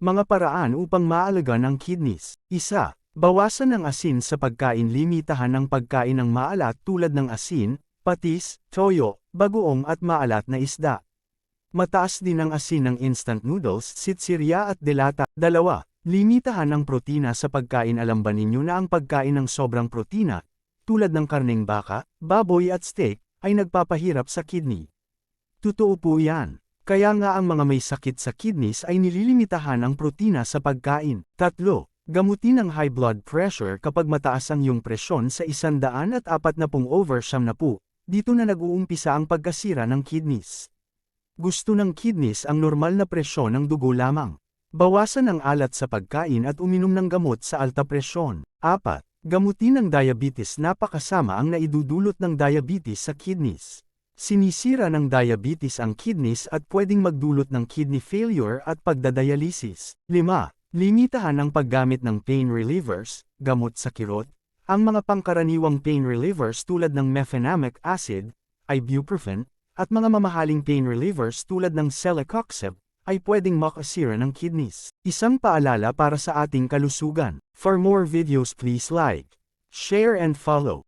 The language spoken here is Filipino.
Mga paraan upang maalagaan ang kidneys. 1. Bawasan ang asin sa pagkain. Limitahan ang pagkain ng maalat tulad ng asin, patis, toyo, bagoong at maalat na isda. Mataas din ang asin ng instant noodles, sitsirya at delata. 2. Limitahan ang protina sa pagkain. Alam ba ninyo na ang pagkain ng sobrang protina, tulad ng karneng baka, baboy at steak, ay nagpapahirap sa kidney? Totoo po yan. Kaya nga ang mga may sakit sa kidneys ay nililimitahan ang protina sa pagkain. 3. Gamutin ang high blood pressure kapag mataas ang iyong presyon sa 140/70. Dito na nag-uumpisa ang pagkasira ng kidneys. Gusto ng kidneys ang normal na presyon ng dugo lamang. Bawasan ang alat sa pagkain at uminom ng gamot sa alta presyon. 4. Gamutin ang diabetes. Napakasama ang naidudulot ng diabetes sa kidneys. Sinisira ng diabetes ang kidneys at pwedeng magdulot ng kidney failure at pagdadialysis. 5. Limitahan ang paggamit ng pain relievers, gamot sa kirot. Ang mga pangkaraniwang pain relievers tulad ng mefenamic acid, ibuprofen, at mga mamahaling pain relievers tulad ng celecoxib, ay pwedeng makasira ng kidneys. Isang paalala para sa ating kalusugan. For more videos please like, share and follow.